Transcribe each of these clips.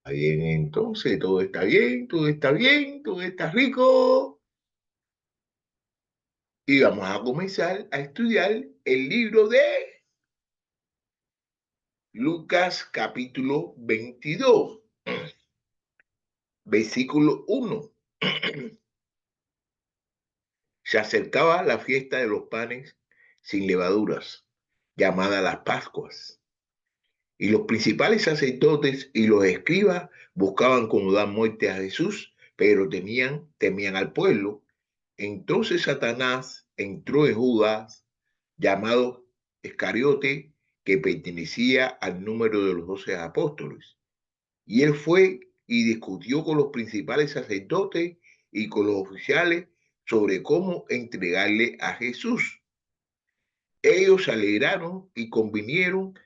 Bien, entonces todo está bien, todo está bien, todo está rico. Y vamos a comenzar a estudiar el libro de Lucas capítulo 22, versículo 1. Se acercaba la fiesta de los panes sin levaduras, llamada las Pascuas. Y los principales sacerdotes y los escribas buscaban cómo dar muerte a Jesús, pero temían al pueblo. Entonces Satanás entró en Judas, llamado Iscariote, que pertenecía al número de los 12 apóstoles. Y él fue y discutió con los principales sacerdotes y con los oficiales sobre cómo entregarle a Jesús. Ellos se alegraron y convinieron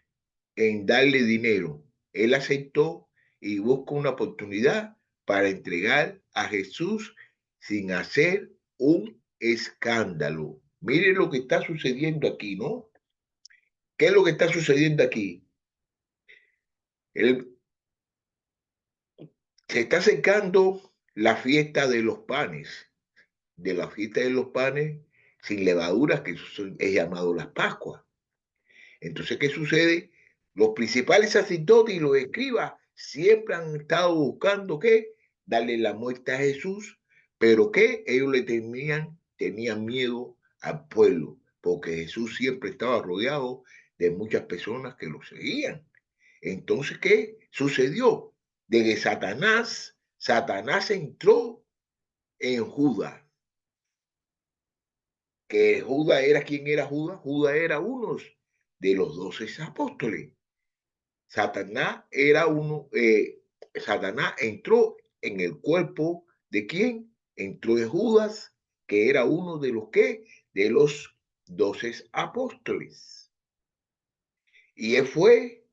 en darle dinero. Él aceptó y buscó una oportunidad para entregar a Jesús sin hacer un escándalo. Mire lo que está sucediendo aquí, ¿no? ¿Qué es lo que está sucediendo aquí? Él, se está acercando la fiesta de los panes, de la fiesta de los panes sin levaduras, que es llamado las Pascuas. Entonces, ¿qué sucede? Los principales sacerdotes y los escribas siempre han estado buscando qué, darle la muerte a Jesús, pero que ellos tenían miedo al pueblo, porque Jesús siempre estaba rodeado de muchas personas que lo seguían. Entonces, ¿qué sucedió? De que Satanás entró en Judas, que Judas era, ¿quién era Judas? Judas era uno de los 12 apóstoles. Satanás era Satanás entró en el cuerpo de quién? Entró de Judas, que era uno de los que, de los 12 apóstoles. Y él fue,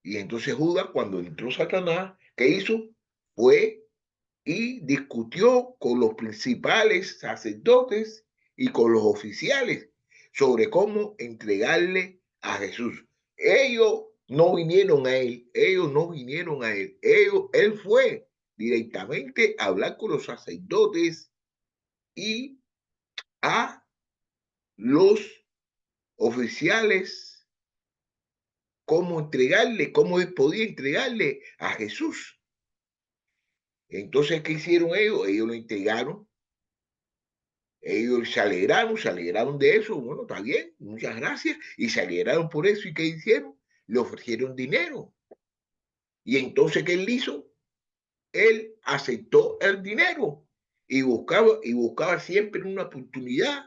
y entonces Judas, cuando entró Satanás, ¿qué hizo? Fue y discutió con los principales sacerdotes y con los oficiales sobre cómo entregarle a Jesús. Ellos no vinieron a él, ellos no vinieron a él, él fue directamente a hablar con los sacerdotes y a los oficiales cómo él podía entregarle a Jesús. Entonces, ¿qué hicieron ellos? Ellos lo entregaron. Ellos se alegraron de eso, bueno, está bien, muchas gracias, y se alegraron por eso, ¿y qué hicieron? Le ofrecieron dinero. Y entonces, ¿qué él hizo? Él aceptó el dinero y buscaba siempre una oportunidad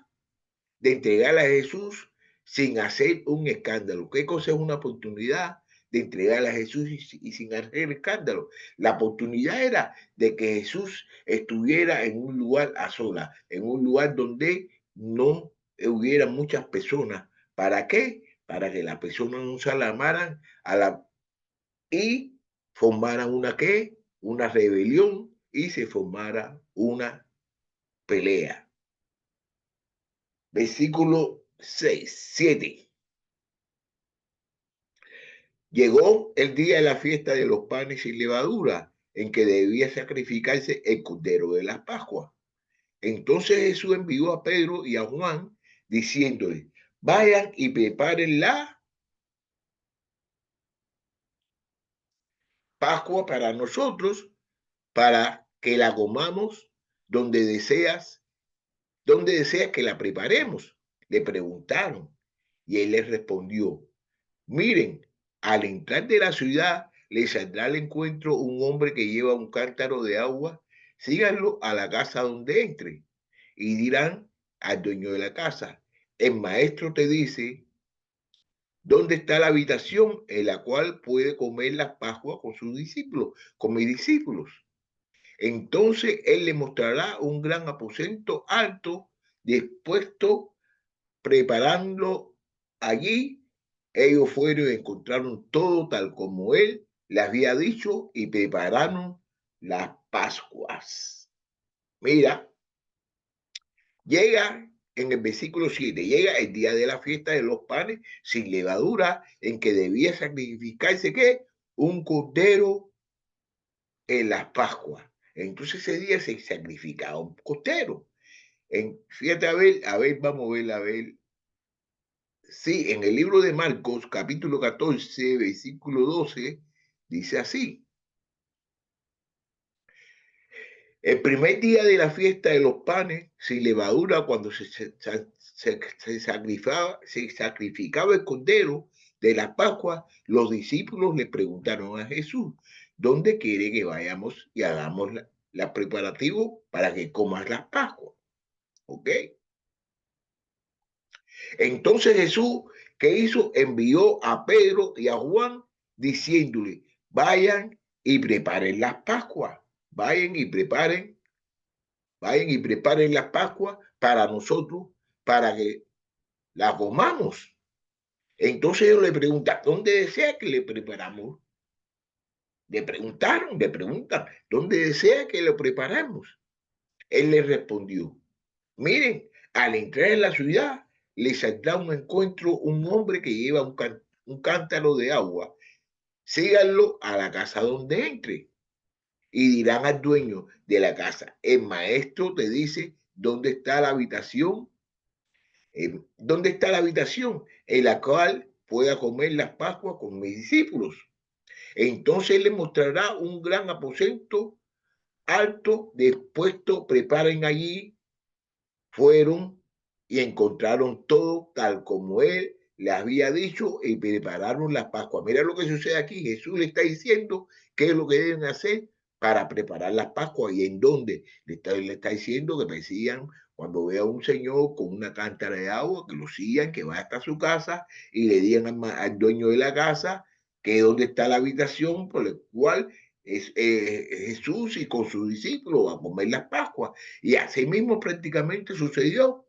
de entregar a Jesús sin hacer un escándalo. ¿Qué cosa es una oportunidad de entregar a Jesús y sin hacer escándalo? La oportunidad era de que Jesús estuviera en un lugar a solas, en un lugar donde no hubiera muchas personas. ¿Para qué? Para que las personas no se alarmaran y formaran una qué, una rebelión y se formara una pelea. Versículo 6, 7. Llegó el día de la fiesta de los panes sin levadura, en que debía sacrificarse el cordero de las Pascuas. Entonces Jesús envió a Pedro y a Juan, diciéndole, vayan y preparen la Pascua para nosotros, para que la comamos donde deseas que la preparemos. Le preguntaron, y él les respondió, miren, al entrar de la ciudad les saldrá al encuentro un hombre que lleva un cántaro de agua. Síganlo a la casa donde entre y dirán al dueño de la casa, el maestro te dice, ¿dónde está la habitación en la cual puede comer la Pascua con sus discípulos, con mis discípulos? Entonces él le mostrará un gran aposento alto, dispuesto, preparando allí. Ellos fueron y encontraron todo tal como él les había dicho y prepararon las Pascuas. Mira, llega en el versículo 7, llega el día de la fiesta de los panes sin levadura, en que debía sacrificarse, ¿qué? Un cordero en las Pascuas. Entonces ese día se sacrificaba un costero. Fíjate, vamos a ver. Sí, en el libro de Marcos, capítulo 14, versículo 12, dice así: el primer día de la fiesta de los panes sin levadura, cuando se sacrificaba el cordero de las Pascuas, los discípulos le preguntaron a Jesús: ¿dónde quiere que vayamos y hagamos la preparativos para que comas las Pascuas? ¿Ok? Entonces Jesús, ¿qué hizo? Envió a Pedro y a Juan diciéndole: vayan y preparen las Pascuas, vayan y preparen, vayan y preparen las Pascuas para nosotros, para que las comamos. Entonces ellos le preguntan: ¿dónde desea que le preparamos? Le preguntan: ¿dónde desea que lo preparamos? Él les respondió: miren, al entrar en la ciudad, les saldrá un encuentro un hombre que lleva un cántaro de agua. Síganlo a la casa donde entre y dirán al dueño de la casa: el maestro te dice dónde está la habitación, dónde está la habitación en la cual pueda comer las Pascuas con mis discípulos. Entonces le mostrará un gran aposento alto dispuesto, preparen allí. Fueron y encontraron todo tal como él le había dicho y prepararon la Pascua. Mira lo que sucede aquí. Jesús le está diciendo qué es lo que deben hacer para preparar las Pascuas y en dónde. Le está diciendo que persigan cuando vea a un señor con una cántara de agua, que lo sigan, que va hasta su casa y le digan al dueño de la casa que dónde está la habitación por la cual es, Jesús y con sus discípulos va a comer las Pascuas. Y así mismo prácticamente sucedió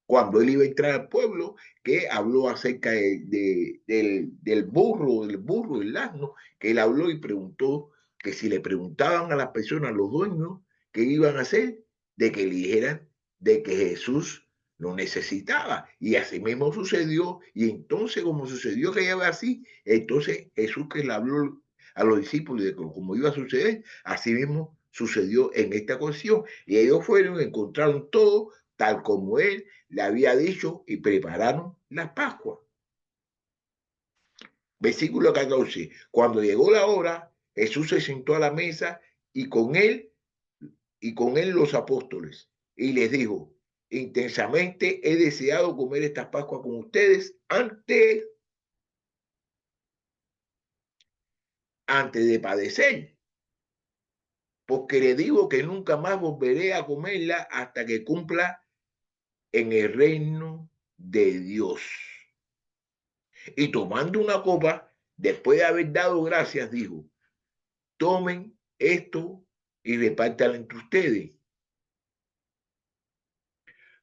cuando él iba a entrar al pueblo, que habló acerca del burro, del asno, que él habló y preguntó que si le preguntaban a las personas, los dueños, qué iban a hacer, de que le dijeran de que Jesús lo necesitaba. Y así mismo sucedió, y entonces como sucedió que iba así, entonces Jesús que le habló a los discípulos de cómo iba a suceder, así mismo sucedió en esta ocasión. Y ellos fueron, encontraron todo tal como él le había dicho y prepararon la Pascua. Versículo 14. Cuando llegó la hora, Jesús se sentó a la mesa y con él los apóstoles y les dijo: intensamente he deseado comer esta Pascua con ustedes antes de padecer, porque le digo que nunca más volveré a comerla hasta que cumpla en el reino de Dios. Y tomando una copa, después de haber dado gracias, dijo: tomen esto y repártanlo entre ustedes,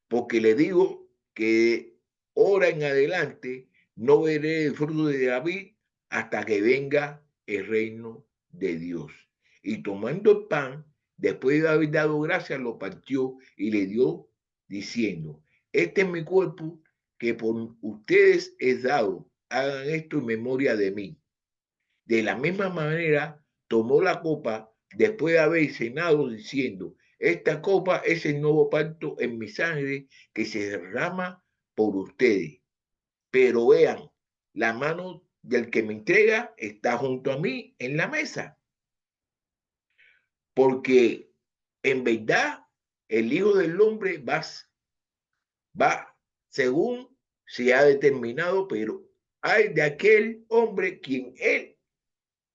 porque les digo que ahora en adelante no veré el fruto de David hasta que venga el reino de Dios. Y tomando el pan, después de haber dado gracias, lo partió y le dio, diciendo: este es mi cuerpo que por ustedes es dado, hagan esto en memoria de mí. De la misma manera, tomó la copa después de haber cenado, diciendo: esta copa es el nuevo pacto en mi sangre que se derrama por ustedes. Pero vean, la mano del que me entrega está junto a mí en la mesa, porque en verdad el Hijo del Hombre va según se ha determinado, pero hay de aquel hombre quien él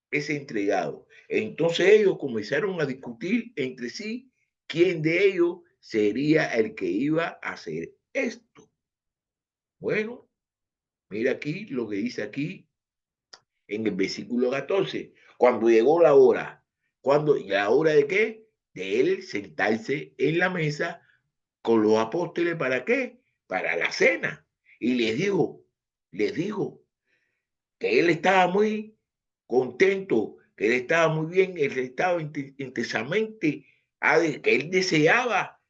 es entregado. Entonces ellos comenzaron a discutir entre sí quién de ellos sería el que iba a hacer esto. Bueno, mira aquí lo que dice aquí en el versículo 14. Cuando llegó la hora, ¿la hora de qué? De él sentarse en la mesa con los apóstoles, ¿para qué? Para la cena. Y les dijo que él estaba muy contento, que él estaba muy bien, él estaba intensamente, que él deseaba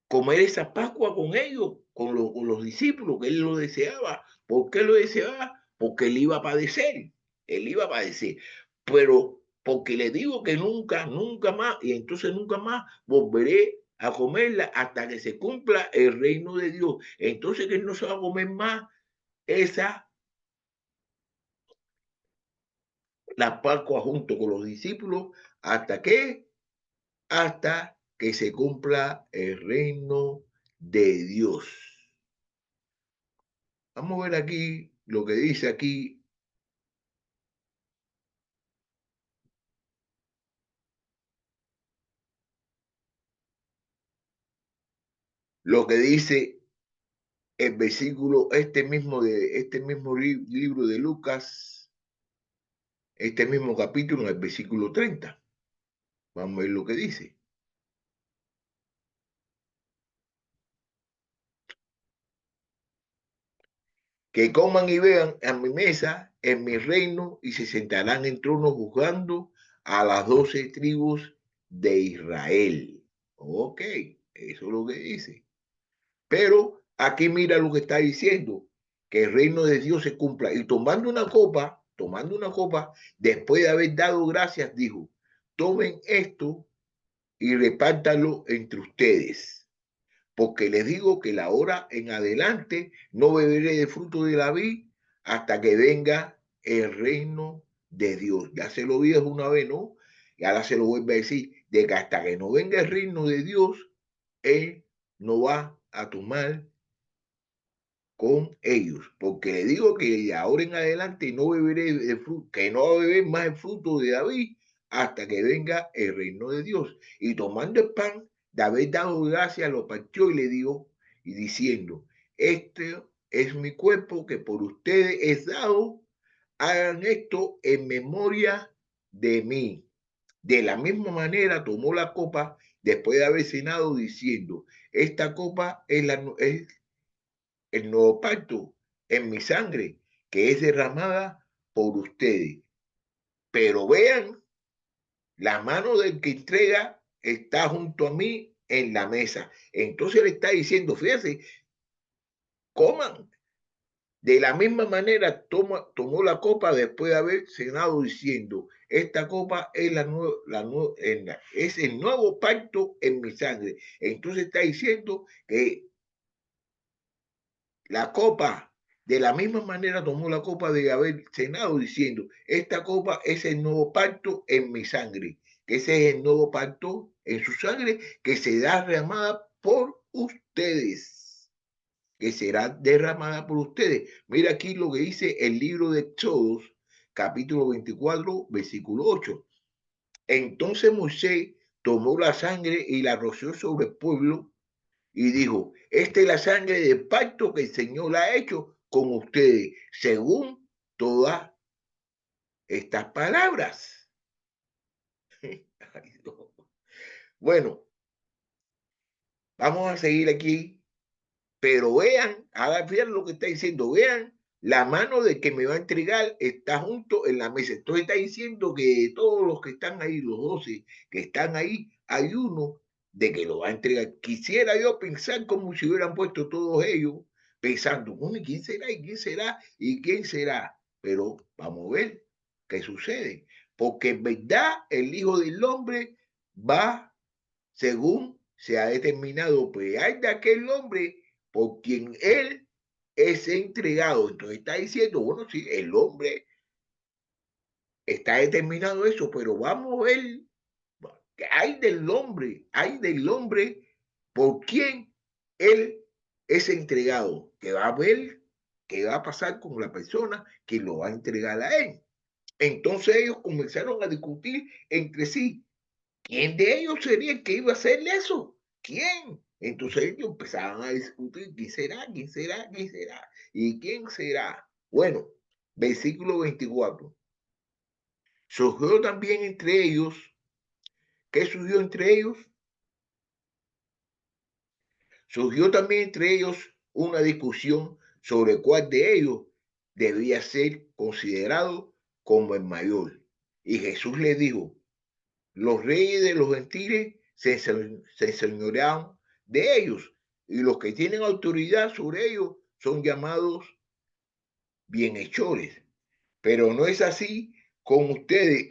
comer esa Pascua con ellos, con los discípulos, que él lo deseaba. ¿Por qué lo deseaba? Porque él iba a padecer, él iba a padecer. Pero porque le digo que nunca, nunca más, y entonces nunca más volveré a comerla hasta que se cumpla el reino de Dios. Entonces que no se va a comer más esa, la Pascua junto con los discípulos, hasta que se cumpla el reino de Dios. Vamos a ver aquí lo que dice aquí. Lo que dice el versículo, este mismo libro de Lucas, este mismo capítulo, en el versículo 30. Vamos a ver lo que dice. Que coman y vean a mi mesa, en mi reino, y se sentarán en tronos juzgando a las 12 tribus de Israel. Ok, eso es lo que dice. Pero aquí mira lo que está diciendo, que el reino de Dios se cumpla. Y tomando una copa, después de haber dado gracias, dijo, tomen esto y repártalo entre ustedes, porque les digo que la hora en adelante no beberé de fruto de la vid hasta que venga el reino de Dios. Ya se lo dije una vez, ¿no? Y ahora se lo vuelve a decir, de que hasta que no venga el reino de Dios, él no va a tomar con ellos, porque le digo que de ahora en adelante no beberé de fruto, que no va a beber más el fruto de David hasta que venga el reino de Dios. Y tomando el pan, de haber dado gracias, lo partió y le dio, y diciendo, este es mi cuerpo que por ustedes es dado, hagan esto en memoria de mí. De la misma manera tomó la copa después de haber cenado diciendo, esta copa es el nuevo pacto en mi sangre, que es derramada por ustedes. Pero vean, la mano del que entrega está junto a mí en la mesa. Entonces le está diciendo, fíjense, coman. De la misma manera tomó la copa después de haber cenado diciendo, esta copa es, es el nuevo pacto en mi sangre. Entonces está diciendo que la copa, de la misma manera tomó la copa de haber cenado diciendo, esta copa es el nuevo pacto en mi sangre, que ese es el nuevo pacto en su sangre que se da derramada por ustedes, que será derramada por ustedes. Mira aquí lo que dice el libro de Éxodos, capítulo 24, versículo 8. Entonces Moisés tomó la sangre y la roció sobre el pueblo y dijo, esta es la sangre del pacto que el Señor ha hecho con ustedes, según todas estas palabras. Bueno, vamos a seguir aquí, pero vean, hagan bien lo que está diciendo, vean, la mano de que me va a entregar está junto en la mesa. Entonces está diciendo que todos los que están ahí, los 12 que están ahí, hay uno de que lo va a entregar. Quisiera yo pensar como si hubieran puesto todos ellos, pensando, bueno, ¿quién será? ¿Y quién será? ¿Y quién será? Pero vamos a ver qué sucede. Porque en verdad el Hijo del Hombre va según se ha determinado, pues hay de aquel hombre por quien él es entregado. Entonces está diciendo, bueno, sí, el hombre está determinado eso, pero vamos a ver que hay del hombre por quien él es entregado, que va a ver qué va a pasar con la persona que lo va a entregar a él. Entonces ellos comenzaron a discutir entre sí. ¿Quién de ellos sería el que iba a hacerle eso? ¿Quién? Entonces ellos empezaban a discutir, ¿quién será? ¿Quién será? ¿Quién será? ¿Y quién será? Bueno, versículo 24. Surgió también entre ellos, ¿qué surgió entre ellos? Surgió también entre ellos una discusión sobre cuál de ellos debía ser considerado como el mayor. Y Jesús les dijo, los reyes de los gentiles se enseñorearon de ellos y los que tienen autoridad sobre ellos son llamados bienhechores. Pero no es así con ustedes.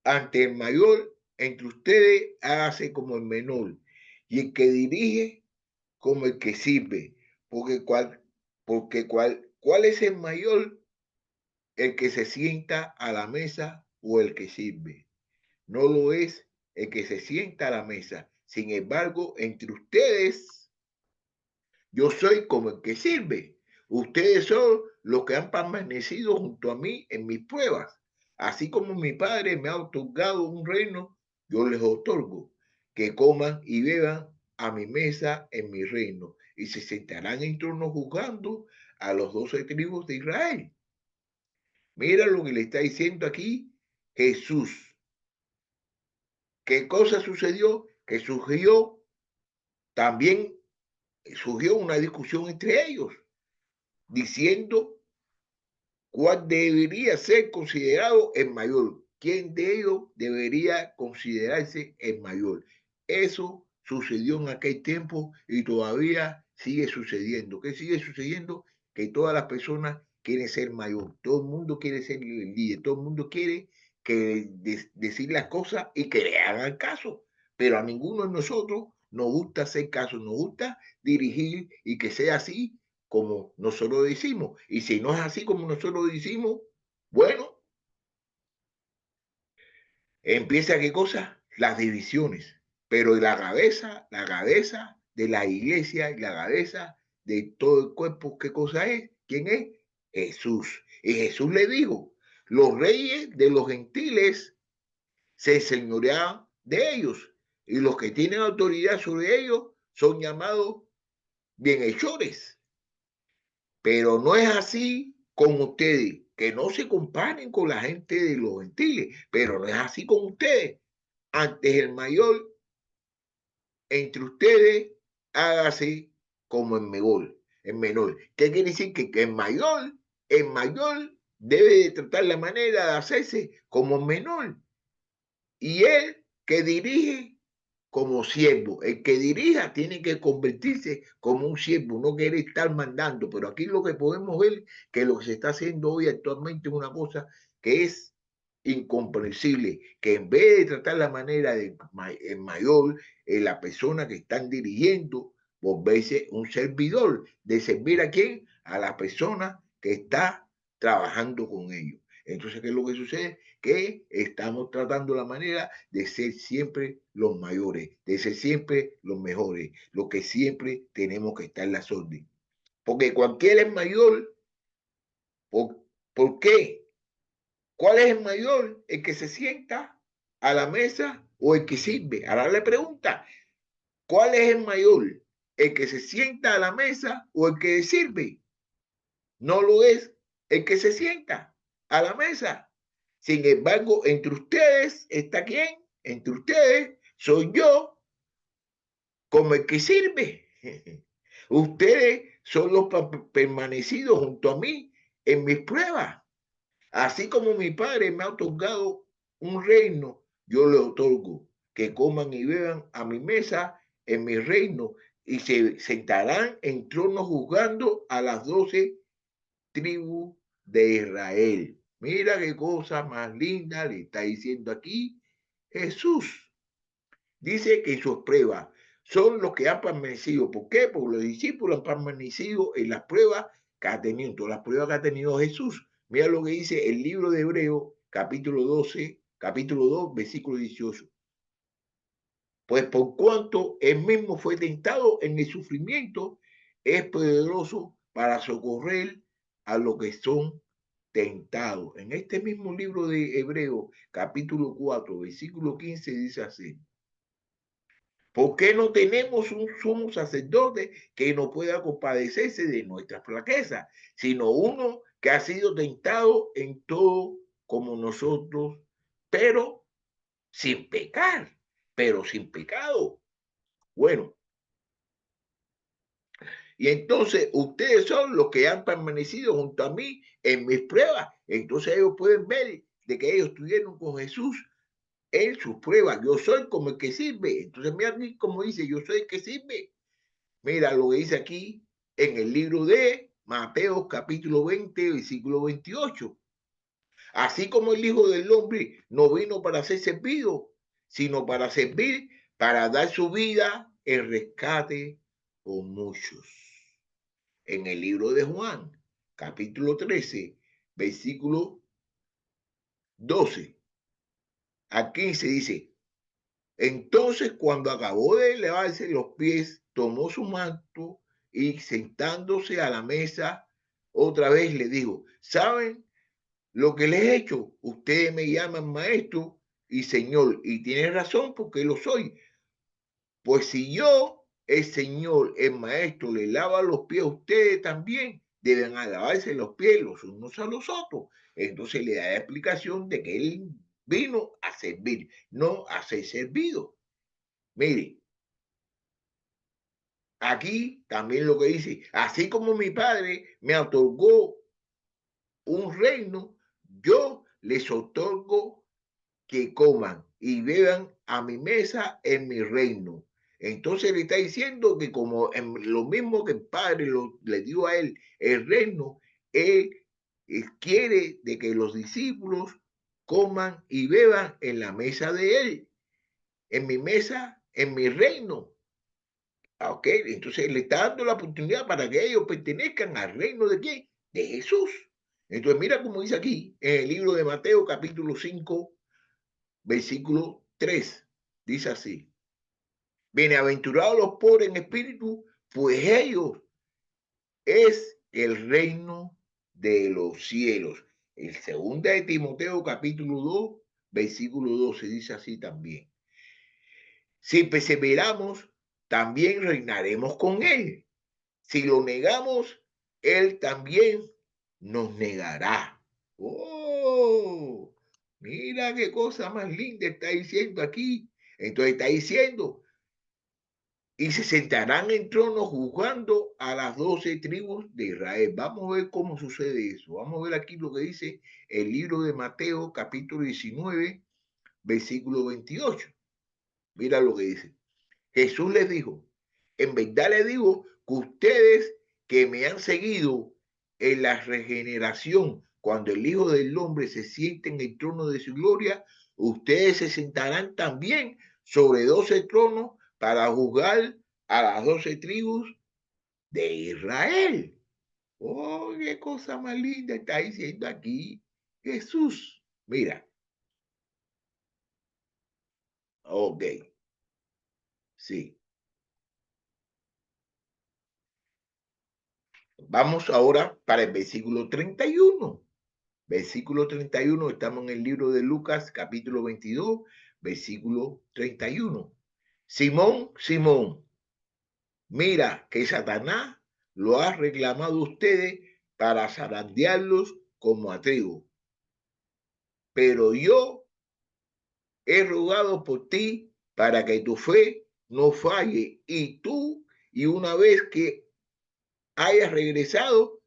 ante el mayor entre ustedes, hágase como el menor, y el que dirige como el que sirve, ¿cuál es el mayor? El que se sienta a la mesa o el que sirve. No lo es el que se sienta a la mesa. Sin embargo, entre ustedes, yo soy como el que sirve. Ustedes son los que han permanecido junto a mí en mis pruebas. Así como mi Padre me ha otorgado un reino, yo les otorgo que coman y beban a mi mesa en mi reino y se sentarán en tronos juzgando a los 12 tribus de Israel. Mira lo que le está diciendo aquí Jesús. ¿Qué cosa sucedió? Que también surgió una discusión entre ellos, diciendo cuál debería ser considerado el mayor, quién de ellos debería considerarse el mayor. Eso sucedió en aquel tiempo y todavía sigue sucediendo. ¿Qué sigue sucediendo? Que todas las personas quieren ser mayor, todo el mundo quiere ser el líder, todo el mundo quiere decir las cosas y que le hagan caso, pero a ninguno de nosotros nos gusta hacer caso, nos gusta dirigir y que sea así como nosotros decimos. Y si no es así como nosotros decimos, bueno, empieza qué cosa, las divisiones. Pero la cabeza de la iglesia y la cabeza de todo el cuerpo, ¿qué cosa es? ¿Quién es? Jesús. Y Jesús le dijo, los reyes de los gentiles se señorean de ellos y los que tienen autoridad sobre ellos son llamados bienhechores. Pero no es así con ustedes, que no se comparen con la gente de los gentiles, pero no es así con ustedes. Antes el mayor entre ustedes, hágase como el menor. El menor. ¿Qué quiere decir? Que el mayor debe de tratar la manera de hacerse como el menor. Y él que dirige como siervo. El que dirija tiene que convertirse como un siervo, no quiere estar mandando. Pero aquí lo que podemos ver, que lo que se está haciendo hoy actualmente es una cosa que es incomprensible, que en vez de tratar la manera de el mayor, la persona que están dirigiendo, volverse un servidor, de servir a quién, a la persona que está trabajando con ellos. Entonces, ¿qué es lo que sucede? Que estamos tratando la manera de ser siempre los mayores, de ser siempre los mejores, lo que siempre tenemos que estar en las órdenes. Porque cualquiera es mayor. ¿Por qué? ¿Cuál es el mayor? ¿El que se sienta a la mesa o el que sirve? Ahora le pregunta, ¿cuál es el mayor? ¿El que se sienta a la mesa o el que sirve? No lo es el que se sienta a la mesa. Sin embargo, entre ustedes está quién? Entre ustedes soy yo como el que sirve. Ustedes son los permanecidos junto a mí en mis pruebas. Así como mi Padre me ha otorgado un reino, yo le otorgo que coman y beban a mi mesa en mi reino y se sentarán en tronos juzgando a las 12 tribus de Israel. Mira qué cosa más linda le está diciendo aquí Jesús. Dice que sus pruebas son los que han permanecido. ¿Por qué? Porque los discípulos han permanecido en las pruebas que ha tenido, todas las pruebas que ha tenido Jesús. Mira lo que dice el libro de Hebreo, capítulo 12, capítulo 2, versículo 18. Pues por cuanto él mismo fue tentado en el sufrimiento, es poderoso para socorrer a los que son tentados. En este mismo libro de Hebreo, capítulo 4, versículo 15, dice así. ¿Por qué no tenemos un sumo sacerdote que no pueda compadecerse de nuestras flaquezas, sino uno que ha sido tentado en todo como nosotros, pero sin pecar, pero sin pecado? Bueno, y entonces ustedes son los que han permanecido junto a mí en mis pruebas. Entonces ellos pueden ver de que ellos estuvieron con Jesús en sus pruebas. Yo soy como el que sirve. Entonces mira aquí como dice, yo soy el que sirve. Mira lo que dice aquí en el libro de Mateo capítulo 20, versículo 28. Así como el Hijo del Hombre no vino para ser servido, sino para servir, para dar su vida en rescate por muchos. En el libro de Juan, capítulo 13, versículo 12 a 15 dice, entonces cuando acabó de lavarse los pies, tomó su manto y sentándose a la mesa, otra vez le dijo, ¿saben lo que les he hecho? Ustedes me llaman maestro y señor, y tienen razón porque lo soy. Pues si yo, el señor, el maestro, le lava los pies a ustedes también, deben lavarse los pies los unos a los otros. Entonces le da la explicación de que él vino a servir, no a ser servido. Mire, aquí también lo que dice, así como mi padre me otorgó un reino, yo les otorgo que coman y beban a mi mesa en mi reino. Entonces le está diciendo que como en lo mismo que el Padre le dio a él el reino, él quiere de que los discípulos coman y beban en la mesa de él, en mi mesa, en mi reino. Ok, entonces le está dando la oportunidad para que ellos pertenezcan al reino de quién? De Jesús. Entonces mira cómo dice aquí en el libro de Mateo capítulo 5 versículo 3. Dice así, bienaventurados los pobres en espíritu, pues ellos es el reino de los cielos. El segundo de Timoteo capítulo 2, versículo 12 dice así también. Si perseveramos, también reinaremos con él. Si lo negamos, él también nos negará. ¡Oh! Mira qué cosa más linda está diciendo aquí. Entonces está diciendo, y se sentarán en tronos juzgando a las 12 tribus de Israel. Vamos a ver cómo sucede eso. Vamos a ver aquí lo que dice el libro de Mateo, capítulo 19, versículo 28. Mira lo que dice. Jesús les dijo, en verdad les digo que ustedes que me han seguido en la regeneración, cuando el Hijo del Hombre se siente en el trono de su gloria, ustedes se sentarán también sobre 12 tronos para juzgar a las 12 tribus de Israel. Oh, qué cosa más linda está diciendo aquí Jesús. Mira, ok, sí. Vamos ahora para el versículo 31. Versículo 31, estamos en el libro de Lucas, capítulo 22, versículo 31. Simón, Simón, mira que Satanás lo ha reclamado a ustedes para zarandearlos como a trigo. Pero yo he rogado por ti para que tu fe no falle y una vez que hayas regresado,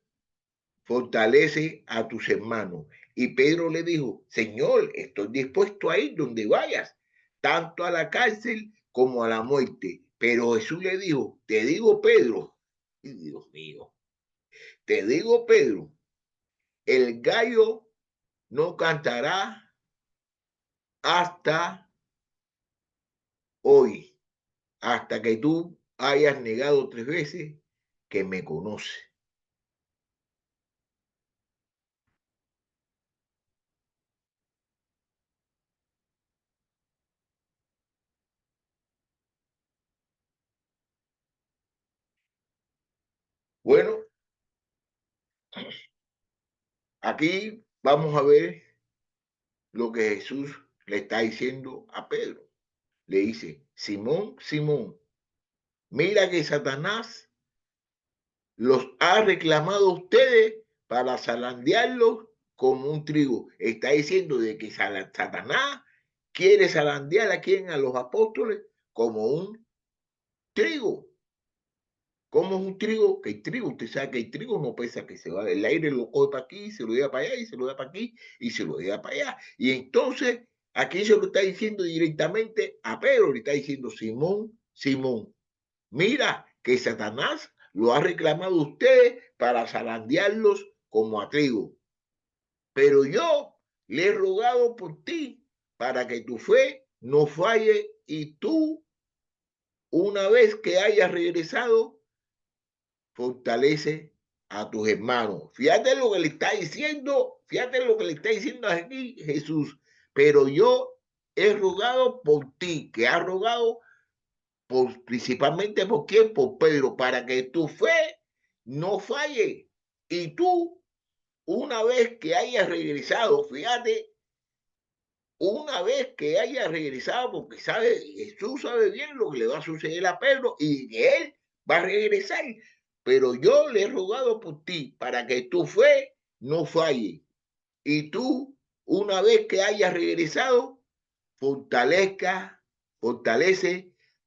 fortalece a tus hermanos. Y Pedro le dijo, Señor, estoy dispuesto a ir donde vayas, tanto a la cárcel como a la muerte. Pero Jesús le dijo, te digo, Pedro, y Dios mío, te digo, Pedro, el gallo no cantará hasta hoy, hasta que tú hayas negado 3 veces que me conoces. Bueno, aquí vamos a ver lo que Jesús le está diciendo a Pedro. Le dice, Simón, Simón, mira que Satanás los ha reclamado a ustedes para zarandearlos como un trigo. Está diciendo de que Satanás quiere zarandear a quien, a los apóstoles, como un trigo. ¿Cómo es un trigo? Que el trigo, usted sabe que el trigo no pesa, que se va, el aire lo coge para aquí, se lo lleva para allá, y se lo da para aquí, y se lo lleva para allá. Y entonces, aquí se lo está diciendo directamente a Pedro, le está diciendo, Simón, Simón, mira que Satanás lo ha reclamado a ustedes para zarandearlos como a trigo. Pero yo le he rogado por ti para que tu fe no falle y tú, una vez que hayas regresado, fortalece a tus hermanos. Fíjate lo que le está diciendo, fíjate lo que le está diciendo aquí Jesús. Pero yo he rogado por ti, que has rogado principalmente por quién, por Pedro, para que tu fe no falle. Y tú, una vez que hayas regresado, fíjate, una vez que haya regresado, porque sabe, Jesús sabe bien lo que le va a suceder a Pedro y que él va a regresar. Pero yo le he rogado por ti para que tu fe no falle. Y tú, una vez que hayas regresado, fortalece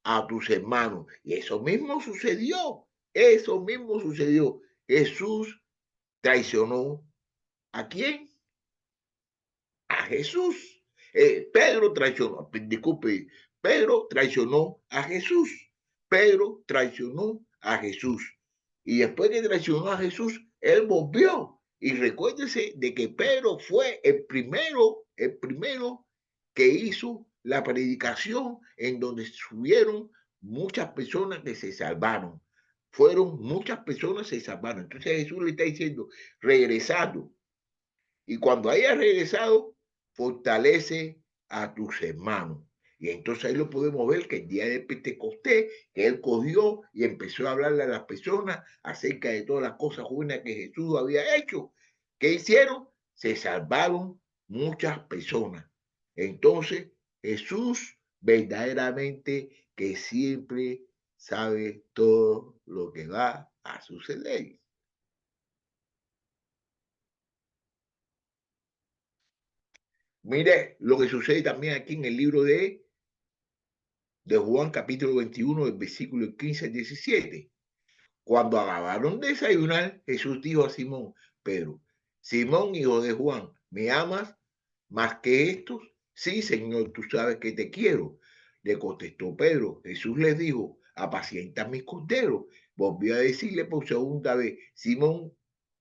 a tus hermanos. Y eso mismo sucedió. Eso mismo sucedió. Jesús traicionó ¿a quién? A Jesús. Pedro traicionó, disculpe, Pedro traicionó a Jesús. Pedro traicionó a Jesús. Y después que traicionó a Jesús, él volvió. Y recuérdese de que Pedro fue el primero que hizo la predicación en donde subieron muchas personas que se salvaron. Fueron muchas personas que se salvaron. Entonces Jesús le está diciendo, regresando. Y cuando haya regresado, fortalece a tus hermanos. Y entonces ahí lo podemos ver que el día de Pentecostés, que él cogió y empezó a hablarle a las personas acerca de todas las cosas buenas que Jesús había hecho. ¿Qué hicieron? Se salvaron muchas personas. Entonces, Jesús verdaderamente que siempre sabe todo lo que va a suceder. Mire lo que sucede también aquí en el libro de Juan, capítulo 21, del versículo 15 al 17. Cuando acabaron de desayunar, Jesús dijo a Simón, Pedro, Simón, hijo de Juan, ¿me amas más que estos? Sí, Señor, tú sabes que te quiero. Le contestó Pedro. Jesús les dijo, apacienta mis corderos. Volvió a decirle por segunda vez, Simón,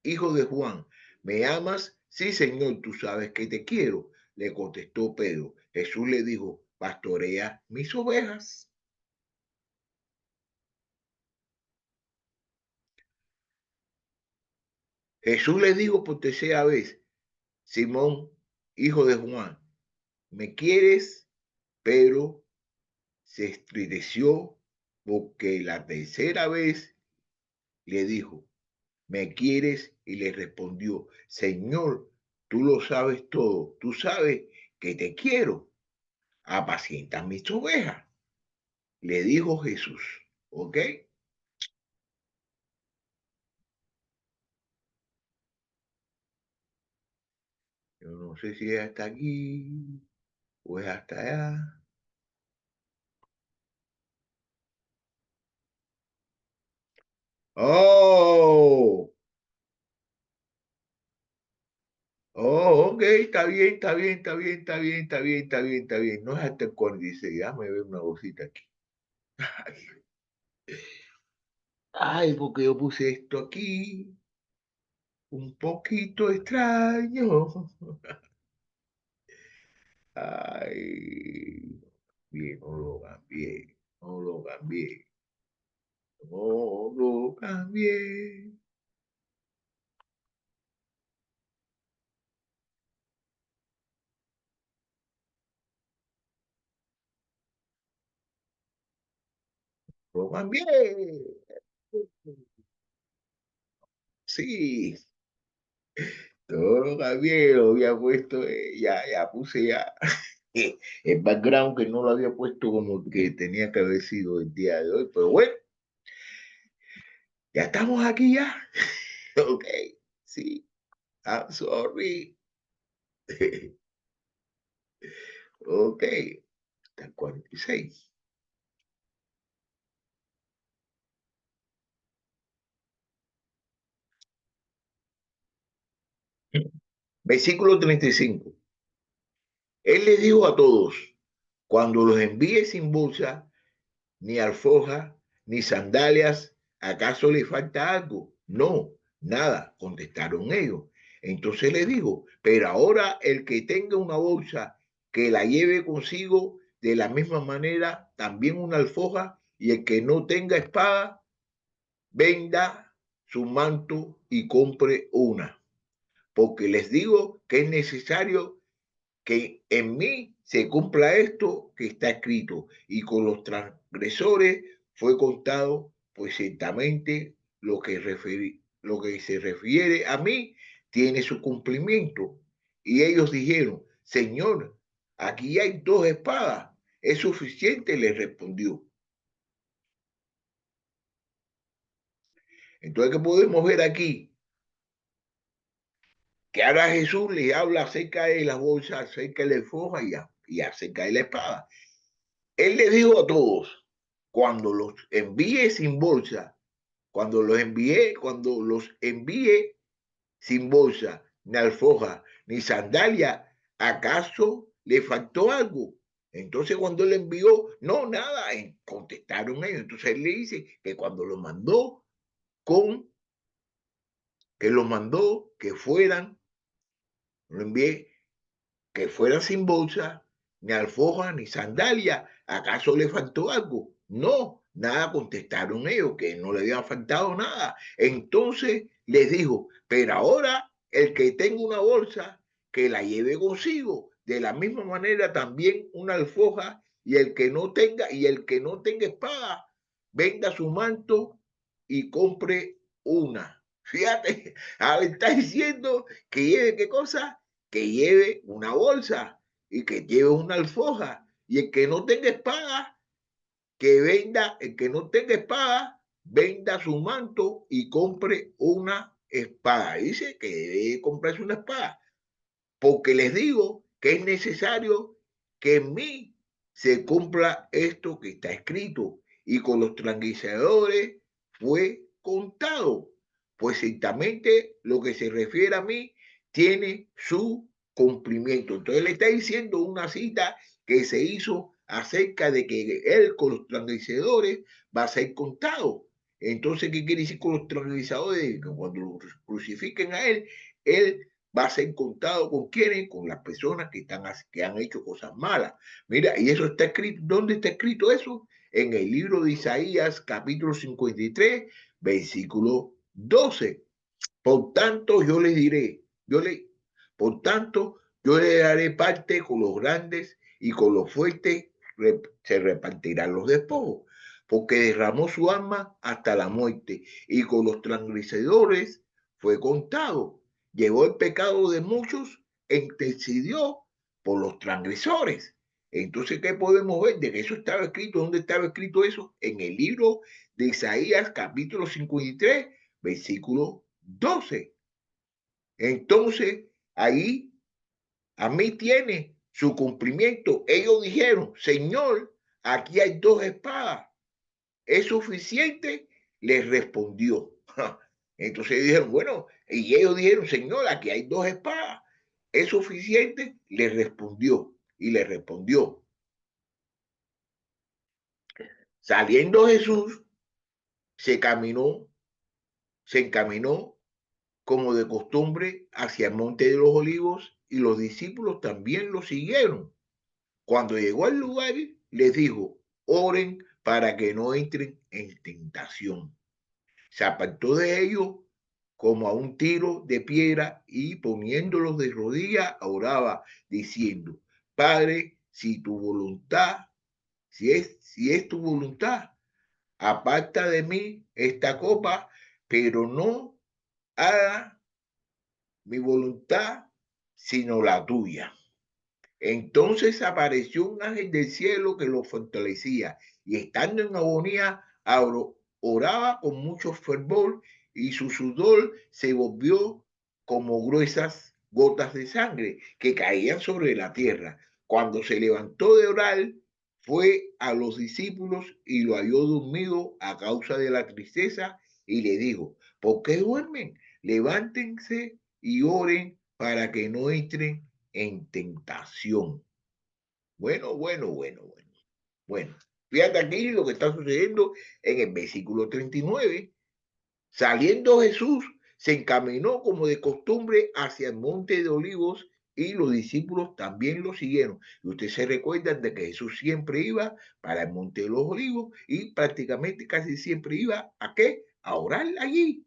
hijo de Juan, ¿me amas? Sí, Señor, tú sabes que te quiero. Le contestó Pedro. Jesús le dijo, pastorea mis ovejas. Jesús le dijo por tercera vez, Simón, hijo de Juan, ¿me quieres? Pedro se estrideció porque la tercera vez le dijo, ¿me quieres? Y le respondió, Señor, tú lo sabes todo, tú sabes que te quiero, apacienta mis ovejas. Le dijo Jesús, ¿ok? Yo no sé si es hasta aquí o es hasta allá. Oh, oh, ok, está bien, está bien, está bien, está bien, está bien, está bien, está bien. No es hasta el 46, déjame ver una cosita aquí. Ay, porque yo puse esto aquí, un poquito extraño. Ay, bien, no lo cambié, no lo cambié, no lo cambié. Lo cambié. Sí, todo lo cambié, lo había puesto, ya puse ya el background que no lo había puesto como que tenía que haber sido el día de hoy, pero bueno, ya estamos aquí ya. Ok, sí, I'm sorry. Ok, hasta el 46. Versículo 35. Él les dijo a todos, cuando los envíe sin bolsa, ni alforja, ni sandalias, ¿acaso le falta algo? No, nada, contestaron ellos. Entonces le dijo, pero ahora el que tenga una bolsa, que la lleve consigo de la misma manera, también una alforja, y el que no tenga espada, venda su manto y compre una. Porque les digo que es necesario que en mí se cumpla esto que está escrito, y con los transgresores fue contado, pues ciertamente lo que se refiere a mí tiene su cumplimiento. Y ellos dijeron, Señor, aquí hay 2 espadas, es suficiente, le respondió. Entonces, ¿qué podemos ver aquí? Que ahora Jesús le habla acerca de las bolsas, acerca de la alforja y acerca de la espada. Él le dijo a todos, cuando los envíe sin bolsa, cuando los envíe sin bolsa, ni alforja, ni sandalia, ¿acaso le faltó algo? Entonces cuando él envió, no, nada, contestaron ellos. Entonces él le dice que cuando lo mandó con, que lo mandó, que fueran, lo envié que fuera sin bolsa, ni alforja, ni sandalia. ¿Acaso le faltó algo? No, nada, contestaron ellos, que no le había faltado nada. Entonces les dijo, pero ahora el que tenga una bolsa, que la lleve consigo. De la misma manera también una alforja, y el que no tenga espada, venda su manto y compre una. Fíjate, ahora está diciendo que lleve qué cosa, que lleve una bolsa y que lleve una alforja. Y el que no tenga espada, que venda, el que no tenga espada, venda su manto y compre una espada. Dice que debe comprarse una espada. Porque les digo que es necesario que en mí se cumpla esto que está escrito. Y con los tranquilizadores fue contado. Pues ciertamente lo que se refiere a mí tiene su cumplimiento. Entonces le está diciendo una cita que se hizo acerca de que él con los tranquilizadores va a ser contado. Entonces, ¿qué quiere decir con los tranquilizadores? Que cuando lo crucifiquen a él va a ser contado con quienes, con las personas que han hecho cosas malas. Mira, y eso está escrito, ¿dónde está escrito eso? En el libro de Isaías, capítulo 53, versículo 12. Por tanto, yo les diré, por tanto, yo le daré parte con los grandes y con los fuertes se repartirán los despojos, porque derramó su alma hasta la muerte y con los transgresadores fue contado. Llevó el pecado de muchos e intercedió por los transgresores. Entonces, ¿qué podemos ver? De que eso estaba escrito. ¿Dónde estaba escrito eso? En el libro de Isaías, capítulo 53, versículo 12. Entonces, ahí a mí tiene su cumplimiento. Ellos dijeron, Señor, aquí hay 2 espadas. ¿Es suficiente? Les respondió. Entonces dijeron, bueno, y ellos dijeron, Señor, aquí hay 2 espadas. ¿Es suficiente? Les respondió. Y les respondió. Saliendo Jesús, se caminó, se encaminó como de costumbre hacia el monte de los olivos, y los discípulos también lo siguieron. Cuando llegó al lugar, les dijo, oren para que no entren en tentación. Se apartó de ellos como a un tiro de piedra y poniéndolos de rodillas oraba diciendo, Padre, si tu voluntad, si es tu voluntad, aparta de mí esta copa, pero no haga mi voluntad, sino la tuya. Entonces apareció un ángel del cielo que lo fortalecía, y estando en agonía oraba con mucho fervor, y su sudor se volvió como gruesas gotas de sangre que caían sobre la tierra. Cuando se levantó de orar, fue a los discípulos y lo halló dormido a causa de la tristeza, y le dijo, ¿por qué duermen? Levántense y oren para que no entren en tentación. Bueno. Fíjate aquí lo que está sucediendo en el versículo 39. Saliendo Jesús, se encaminó como de costumbre hacia el monte de Olivos y los discípulos también lo siguieron. Y ustedes se recuerdan de que Jesús siempre iba para el monte de los Olivos y prácticamente casi siempre iba ¿a qué? A orar allí.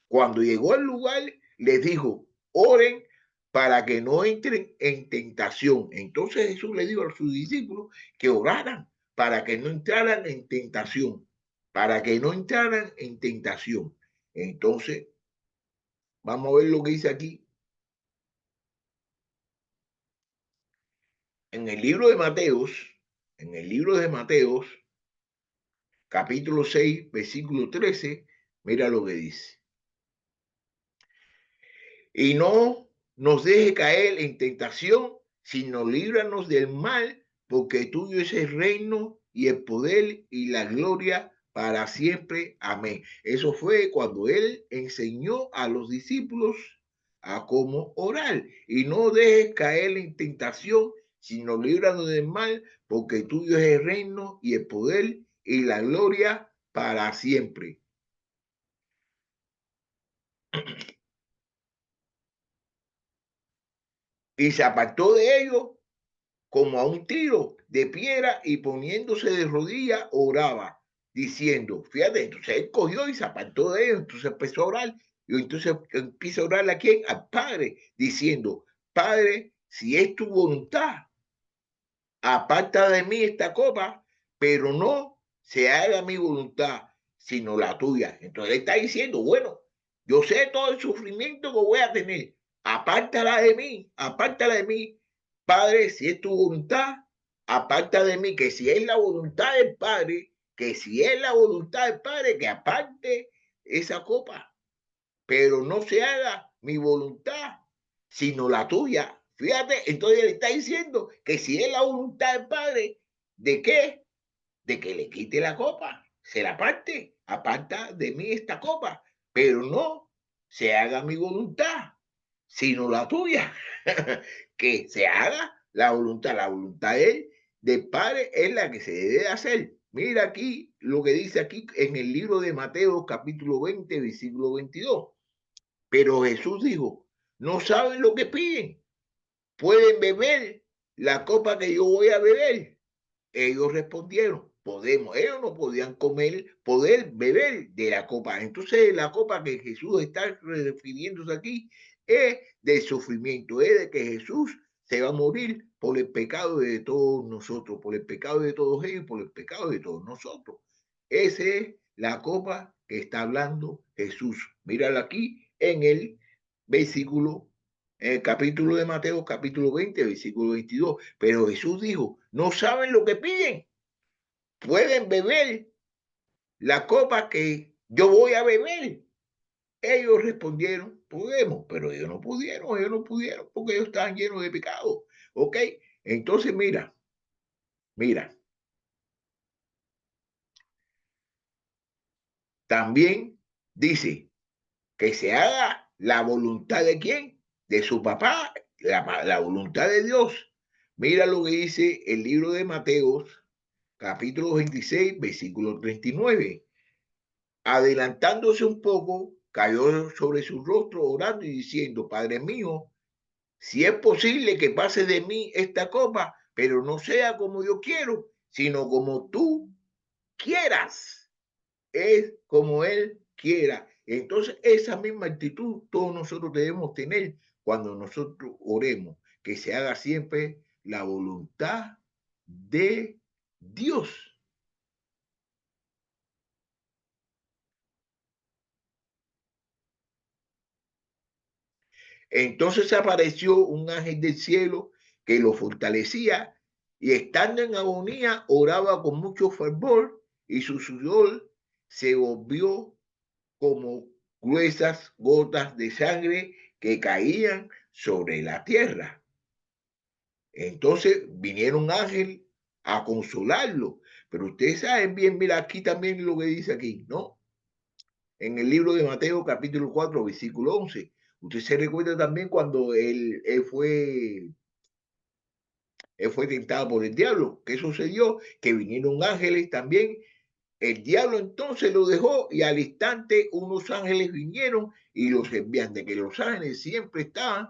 Cuando llegó al lugar, les dijo, oren para que no entren en tentación. Entonces Jesús le dijo a sus discípulos que oraran para que no entraran en tentación, para que no entraran en tentación. Entonces, vamos a ver lo que dice aquí. En el libro de Mateos, en el libro de Mateos, capítulo 6, versículo 13, mira lo que dice. Y no nos deje caer en tentación, sino líbranos del mal, porque tuyo es el reino y el poder y la gloria para siempre. Amén. Eso fue cuando él enseñó a los discípulos a cómo orar. Y no dejes caer en tentación, sino líbranos del mal, porque tuyo es el reino y el poder y la gloria para siempre. Y se apartó de ellos como a un tiro de piedra y poniéndose de rodillas oraba, diciendo, fíjate, entonces él cogió y se apartó de ellos, entonces empezó a orar, y entonces empieza a orar a quién, al Padre, diciendo, Padre, si es tu voluntad, aparta de mí esta copa, pero no se haga mi voluntad, sino la tuya. Entonces él está diciendo, bueno, yo sé todo el sufrimiento que voy a tener, apártala de mí, Padre, si es tu voluntad, aparta de mí, que si es la voluntad del Padre, que si es la voluntad del Padre, que aparte esa copa, pero no se haga mi voluntad, sino la tuya. Fíjate, entonces le está diciendo que si es la voluntad del Padre, ¿de qué? De que le quite la copa, se la parte, aparta de mí esta copa, pero no se haga mi voluntad, sino la tuya. Que se haga la voluntad del Padre es la que se debe hacer. Mira aquí lo que dice aquí en el libro de Mateo, capítulo 20, versículo 22. Pero Jesús dijo, no saben lo que piden, pueden beber la copa que yo voy a beber. Ellos respondieron, podemos. Ellos no podían poder beber de la copa. Entonces la copa que Jesús está refiriéndose aquí es del sufrimiento, es de que Jesús se va a morir por el pecado de todos nosotros, por el pecado de todos ellos, por el pecado de todos nosotros. Esa es la copa que está hablando Jesús. Mírala aquí en el versículo, en el capítulo de Mateo, capítulo 20, versículo 22. Pero Jesús dijo, no saben lo que piden. Pueden beber la copa que yo voy a beber. Ellos respondieron, podemos, pero ellos no pudieron, porque ellos estaban llenos de pecado. ¿Ok? Entonces, mira, también dice que se haga la voluntad de quién, de su papá, la voluntad de Dios. Mira lo que dice el libro de Mateos, capítulo 26, versículo 39. Adelantándose un poco, cayó sobre su rostro orando y diciendo, Padre mío, si es posible que pase de mí esta copa, pero no sea como yo quiero, sino como tú quieras. Es como Él quiera. Entonces, esa misma actitud todos nosotros debemos tener cuando nosotros oremos, que se haga siempre la voluntad de Dios. Entonces apareció un ángel del cielo que lo fortalecía y estando en agonía oraba con mucho fervor y su sudor se volvió como gruesas gotas de sangre que caían sobre la tierra. Entonces vinieron un ángel a consolarlo. Pero ustedes saben bien, mira aquí también lo que dice aquí, ¿no? En el libro de Mateo capítulo 4, versículo 11. Usted se recuerda también cuando él fue tentado por el diablo. ¿Qué sucedió? Que vinieron ángeles también el diablo entonces lo dejó y al instante unos ángeles vinieron y los envían, de que los ángeles siempre estaban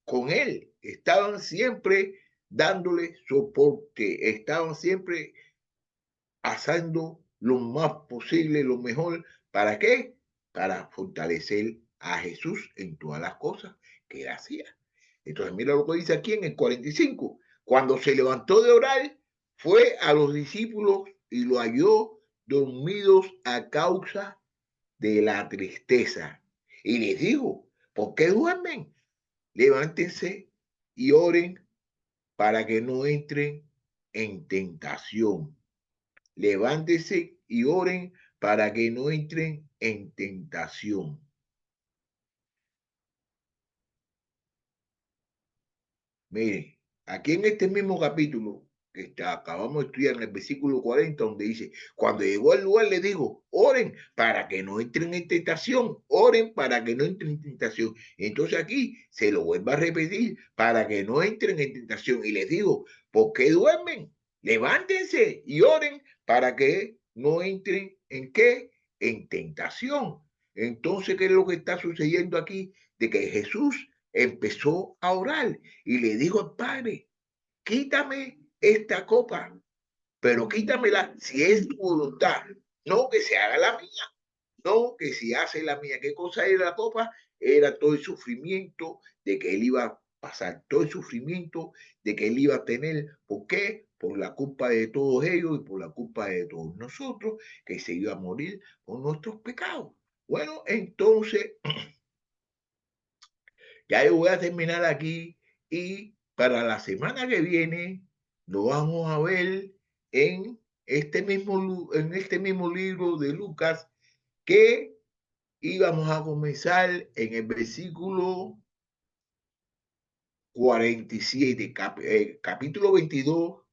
con él, estaban siempre dándole soporte, estaban siempre haciendo lo más posible, lo mejor. ¿Para qué? Para fortalecer a Jesús en todas las cosas que él hacía. Entonces, mira lo que dice aquí en el 45. Cuando se levantó de orar, fue a los discípulos y lo halló dormidos a causa de la tristeza. Y les dijo, ¿por qué duermen? Levántense y oren para que no entren en tentación. Levántense y oren para que no entren en tentación. Mire, aquí en este mismo capítulo que acabamos de estudiar en el versículo 40, donde dice, cuando llegó al lugar le digo, oren para que no entren en tentación, oren para que no entren en tentación. Entonces aquí se lo vuelvo a repetir, para que no entren en tentación. Y les digo, ¿por qué duermen? Levántense y oren para que no entren en qué? En tentación. Entonces, ¿qué es lo que está sucediendo aquí? De que Jesús empezó a orar y le dijo al Padre, quítame esta copa, pero quítamela si es tu voluntad, no que se haga la mía, no que si hace la mía. ¿Qué cosa era la copa? Era todo el sufrimiento de que él iba a pasar, todo el sufrimiento de que él iba a tener. ¿Por qué? Por la culpa de todos ellos y por la culpa de todos nosotros, que se iba a morir por nuestros pecados. Bueno, entonces ya yo voy a terminar aquí y para la semana que viene lo vamos a ver en en este mismo libro de Lucas, que íbamos a comenzar en el versículo 47, capítulo 22,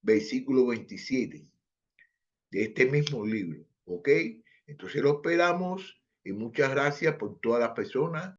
versículo 27 de este mismo libro, ¿ok? Entonces lo esperamos y muchas gracias por todas las personas